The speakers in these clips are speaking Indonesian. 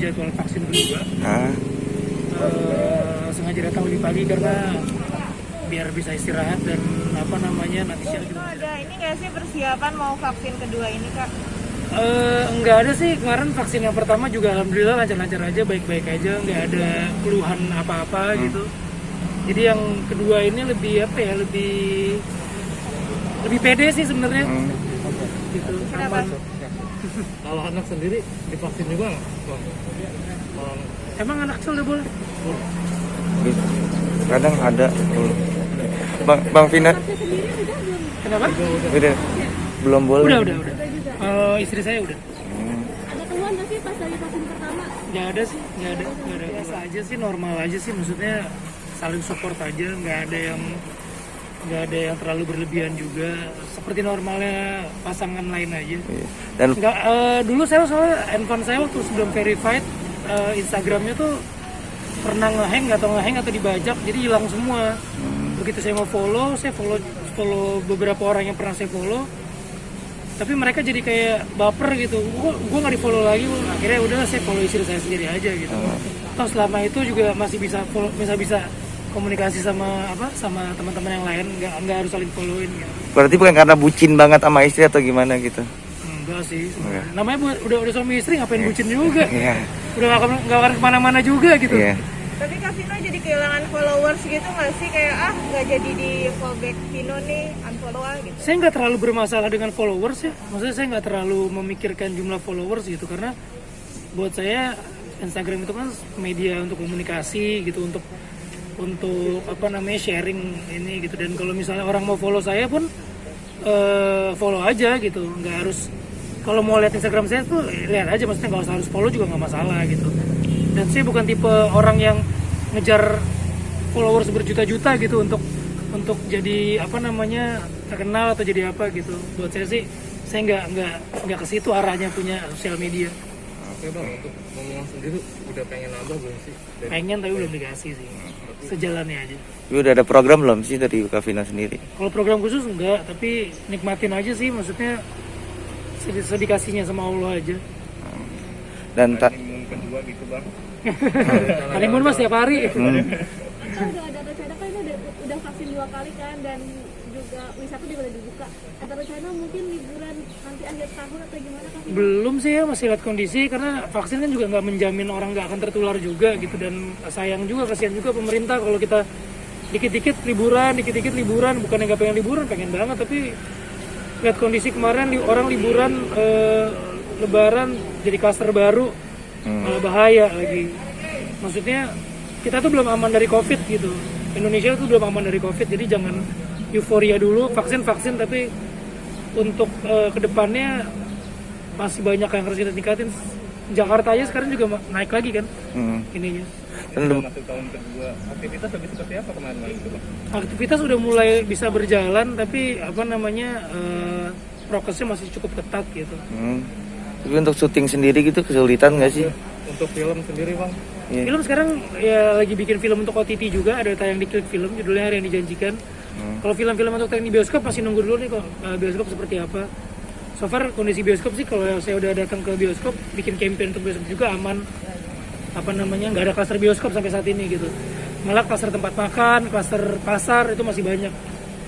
jadwal vaksin kedua. Sengaja datang lebih pagi karena biar bisa istirahat dan nanti siang juga. Ada ini nggak sih persiapan mau vaksin kedua ini Kak? Enggak ada sih, kemarin vaksin yang pertama juga alhamdulillah lancar-lancar aja, baik-baik aja, nggak ada keluhan apa-apa gitu. Jadi yang kedua ini lebih lebih pede sih sebenarnya. Gitu. Aman. Kalau anak sendiri divaksin juga nggak? Emang anak kecil udah boleh? Kadang ada. Bang Vina. Kenapa? Udah. Belum boleh. Udah. Istri saya udah. Ada keluhan nggak sih pas dari vaksin pertama? Nggak ada. Biasa aja sih, normal aja sih, maksudnya saling support aja, nggak ada yang terlalu berlebihan juga, seperti normalnya pasangan lain aja. Dan Dulu saya soalnya handphone saya waktu sebelum verified Instagramnya tuh pernah ngehang atau dibajak, jadi hilang semua. Begitu saya mau follow, saya follow beberapa orang yang pernah saya follow, tapi mereka jadi kayak baper gitu. Gue nggak di follow lagi, akhirnya udah saya follow istri saya sendiri aja gitu. Toh selama itu juga masih bisa komunikasi sama teman-teman yang lain, nggak harus saling followin gitu. berarti bukan karena bucin banget sama istri atau gimana gitu? Enggak sih, namanya udah suami istri ngapain bucin juga? Iya. Udah nggak akan kemana-mana juga gitu. Iya. Tapi Kak Vino jadi kehilangan followers gitu nggak sih? Kayak nggak jadi di fallback Vino nih, unfollow gitu. Saya nggak terlalu bermasalah dengan followers ya, maksudnya saya nggak terlalu memikirkan jumlah followers gitu, karena buat saya Instagram itu kan media untuk komunikasi gitu, untuk sharing ini gitu. Dan kalau misalnya orang mau follow saya pun follow aja gitu, nggak harus, kalau mau lihat Instagram saya tuh lihat aja, maksudnya nggak harus follow juga nggak masalah gitu. Dan saya bukan tipe orang yang ngejar followers berjuta-juta gitu untuk jadi terkenal atau jadi apa gitu. Buat saya sih, saya nggak ke situ arahnya punya sosial media. Oke Bang, untuk ngomong sendiri udah pengen nambah belum sih? Pengen tapi belum dikasih sih, sejalannya aja. Tapi udah ada program belum sih dari Kak Vina sendiri? Kalau program khusus enggak, tapi nikmatin aja sih, maksudnya sedikasinya sama Allah aja. Dan Honeymoon kedua gitu Bang. Honeymoon mas tiap hari. Kita udah ada rencana kan, ini udah vaksin 2 kali kan, dan juga wisata juga udah dibuka. Ada rencana mungkin liburan nanti akhir tahun atau gimana Kak Vino? Belum sih ya, masih lihat kondisi, karena vaksin kan juga nggak menjamin orang nggak akan tertular juga gitu. Dan sayang juga, kasihan juga pemerintah kalau kita dikit-dikit liburan, bukan nggak pengen liburan, pengen banget, tapi lihat kondisi kemarin orang liburan lebaran jadi klaster baru, malah bahaya lagi. Maksudnya kita tuh belum aman dari COVID gitu, Indonesia tuh belum aman dari COVID, jadi jangan euforia dulu, vaksin tapi untuk kedepannya masih banyak yang harus kita tingkatin. Jakarta aja sekarang juga naik lagi kan ininya. Masuk tahun kedua, aktivitas lebih seperti apa kemarin itu Bang? Aktivitas udah mulai bisa berjalan, tapi prokesnya masih cukup ketat gitu. Tapi untuk syuting sendiri gitu kesulitan nggak sih? Untuk film sendiri Bang? Iya. Film sekarang ya lagi bikin film untuk OTT juga, ada tayang di Klik Film, judulnya Hari Yang Dijanjikan. Kalau film-film untuk tayang di bioskop masih nunggu dulu nih kok, bioskop seperti apa. So far kondisi bioskop sih, kalau saya udah datang ke bioskop, bikin campaign untuk bioskop juga aman. Nggak ada klaster bioskop sampai saat ini gitu. Malah klaster tempat makan, klaster pasar itu masih banyak.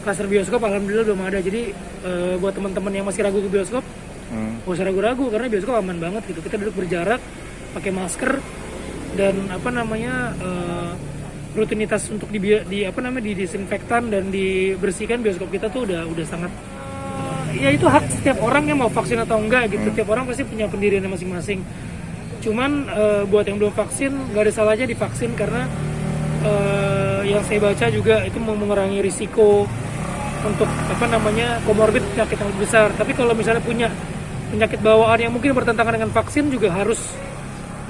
Klaster bioskop alhamdulillah belum ada. Jadi buat teman-teman yang masih ragu ke bioskop, nggak usah ragu-ragu, karena bioskop aman banget gitu. Kita duduk berjarak, pakai masker, dan rutinitas untuk didisinfektan dan dibersihkan bioskop kita tuh udah sangat ya itu hak setiap orang yang mau vaksin atau enggak gitu. Setiap orang pasti punya pendiriannya masing-masing. Cuman buat yang belum vaksin nggak ada salahnya divaksin, karena yang saya baca juga itu mau mengurangi risiko untuk komorbid penyakit yang lebih besar. Tapi kalau misalnya punya penyakit bawaan yang mungkin bertentangan dengan vaksin juga harus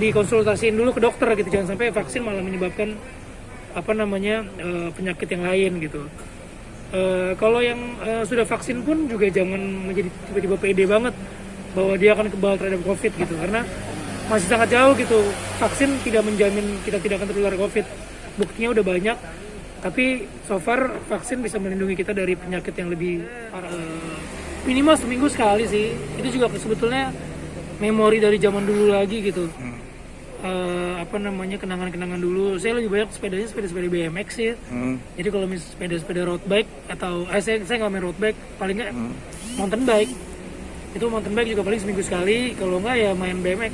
dikonsultasiin dulu ke dokter gitu. Jangan sampai vaksin malah menyebabkan penyakit yang lain gitu. Kalau yang sudah vaksin pun juga jangan menjadi tiba-tiba pede banget bahwa dia akan kebal terhadap COVID gitu, karena masih sangat jauh gitu. Vaksin tidak menjamin kita tidak akan tertular COVID. Buktinya udah banyak, tapi so far vaksin bisa melindungi kita dari penyakit yang lebih minimal seminggu sekali sih. Itu juga sebetulnya memori dari zaman dulu lagi gitu. apa namanya kenangan-kenangan dulu. Saya lebih banyak sepedanya sepeda BMX sih. Jadi kalau sepeda road bike atau saya nggak main road bike, paling nggak mountain bike. Itu mountain bike juga paling seminggu sekali. Kalau nggak ya main BMX.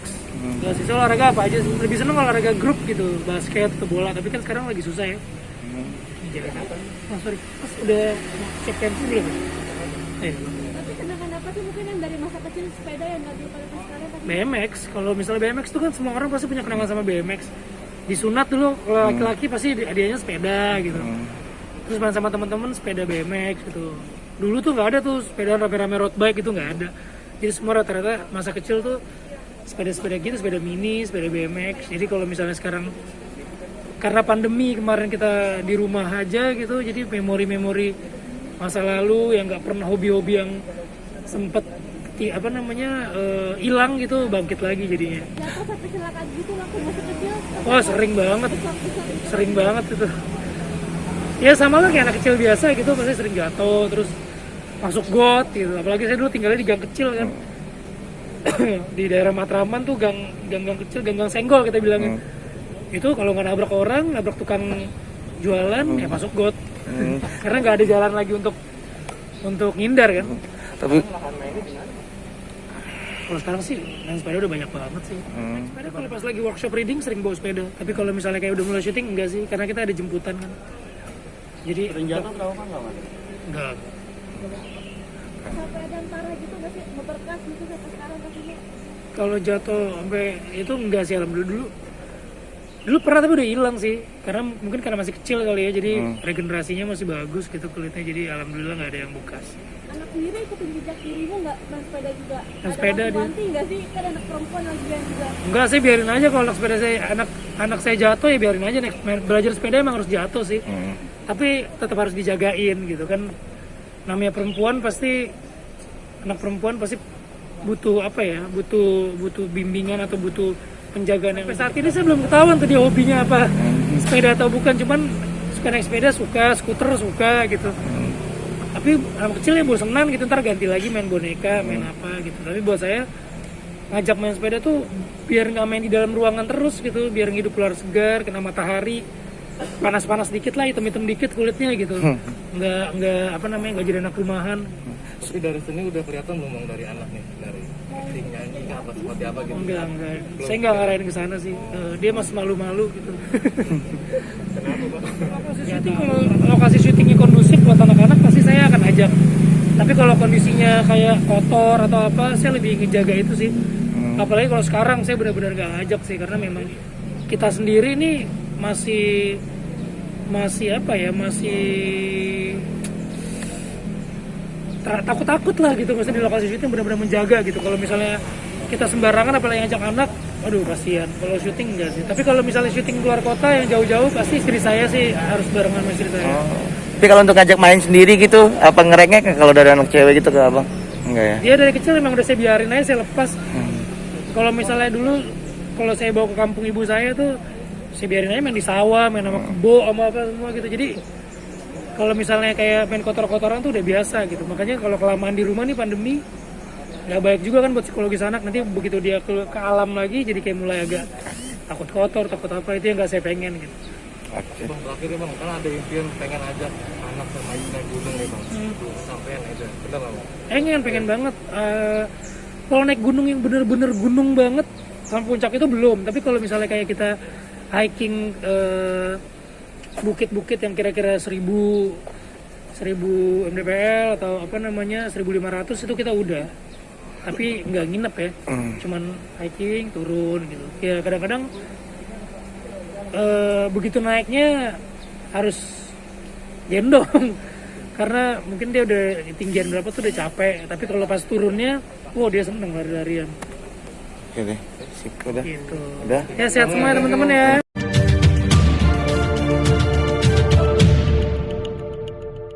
Gak sih, olahraga apa aja sih. Lebih seneng olahraga grup gitu, basket atau bola. Tapi kan sekarang lagi susah ya. Jadi apa? Oh, sorry. Mas udah cek pensi belum? Tapi kenangan apa sih mungkin yang dari masa kecil sepeda yang nggak dilupakan sampai sekarang? Tapi BMX, kalau misalnya BMX itu kan semua orang pasti punya kenangan sama BMX. Disunat dulu, kalau laki-laki pasti hadiahnya sepeda gitu. Terus main sama teman-teman sepeda BMX gitu. Dulu tuh nggak ada tuh sepeda rame-rame road bike itu nggak ada. Jadi semua rata-rata masa kecil tuh sepeda-sepeda gitu, sepeda mini, sepeda BMX. Jadi kalau misalnya sekarang karena pandemi kemarin kita di rumah aja gitu, jadi memori-memori masa lalu yang nggak pernah hobi-hobi yang sempet hilang gitu bangkit lagi jadinya. jatuh sampai kecelakaan gitu waktu masa kecil? Wah sering banget itu. Ya sama lah kayak anak kecil biasa gitu, pasti sering jatuh terus masuk got gitu. Apalagi saya dulu tinggalnya di gang kecil kan. Di daerah Matraman tuh gang kecil, gang senggol kita bilangin. Itu kalau nggak nabrak orang, nabrak tukang jualan ya masuk got. Karena nggak ada jalan lagi untuk ngindar kan. Tapi Kalau sekarang sih main sepeda udah banyak banget sih. Sepeda kalau pas lagi workshop reading sering bawa sepeda. Tapi kalau misalnya kayak udah mulai syuting enggak sih, karena kita ada jemputan kan. Jadi Jatuh trauma nggak mas? enggak. Sampai ada yang parah gitu nggak sih? Memberkas gitu sampai sekarang kakinya? Kalau jatuh sampai itu enggak sih, alhamdulillah dulu pernah tapi udah hilang sih, karena mungkin karena masih kecil kali ya, jadi regenerasinya masih bagus gitu kulitnya, jadi alhamdulillah nggak ada yang bekas. Anak sendiri ikutin jejak dirimu nggak main sepeda juga? Main sepeda dia. Wanti nggak sih? Kan anak perempuan lagi yang juga. Enggak sih, biarin aja kalau sepeda saya anak saya jatuh ya biarin aja, belajar sepeda emang harus jatuh sih. Tapi tetap harus dijagain gitu kan, namanya perempuan pasti, anak perempuan pasti butuh apa ya, butuh bimbingan atau butuh penjagaan. Sampai saat ini saya belum ketahuan tuh dia hobinya apa, sepeda atau bukan, cuman suka naik sepeda, suka skuter suka gitu. Tapi anak kecil ya bosenan gitu, ntar ganti lagi main boneka, main apa gitu. Tapi buat saya ngajak main sepeda tuh biar nggak main di dalam ruangan terus gitu, biar hidup keluar segar, kena matahari, panas-panas dikit lah, hitam-hitam dikit kulitnya gitu. Nggak jadi anak rumahan. Tapi dari sini udah kelihatan belum Bang, dari anak nih, dari acting, nyanyi apa seperti apa gitu? Enggak. Saya nggak ngarahin ke sana sih. Dia masih malu-malu gitu. Lokasi syuting, kalau lokasi syutingnya kondusif buat anak-anak pasti saya akan ajak. Tapi kalau kondisinya kayak kotor atau apa, saya lebih ngejaga itu sih. Apalagi kalau sekarang saya benar-benar nggak ngajak sih, karena memang kita sendiri nih masih apa ya, masih takut lah gitu, maksudnya di lokasi syuting benar-benar menjaga gitu. Kalau misalnya kita sembarangan apalagi ngajak anak, aduh kasihan. Kalau syuting enggak sih. Tapi kalau misalnya syuting keluar kota yang jauh-jauh, pasti istri saya sih harus barengan sama istri saya. tapi kalau untuk ngajak main sendiri gitu, apa ngerengek kalau dari anak cewek gitu ke abang? Enggak ya? Dia dari kecil memang udah saya biarin aja, saya lepas. Kalau misalnya dulu, kalau saya bawa ke kampung ibu saya tuh, saya biarin aja main di sawah, main sama kebo, sama apa semua gitu. Jadi kalau misalnya kayak main kotor-kotoran tuh udah biasa gitu. Makanya kalau kelamaan di rumah nih pandemi, nggak baik juga kan buat psikologis anak. Nanti begitu dia ke alam lagi, jadi kayak mulai agak takut kotor, takut apa, itu yang nggak saya pengen gitu. Bang, terakhir nih Bang, kan ada impian pengen ajak anak sama ibu naik gunung nih Bang. Sampean aja, bener nggak Bang? Pengen banget. Kalau naik gunung yang bener-bener gunung banget, sampai puncak itu belum. Tapi kalau misalnya kayak kita hiking bukit-bukit yang kira-kira 1000 mdpl atau apa namanya 1500 itu kita udah, tapi nggak nginep ya, cuman hiking turun gitu ya. Kadang-kadang begitu naiknya harus gendong karena mungkin dia udah tinggian berapa tuh udah capek, tapi kalau pas turunnya dia seneng lari-larian Oke deh, sip, udah. gitu. Udah. Ya sehat semua teman-teman ya.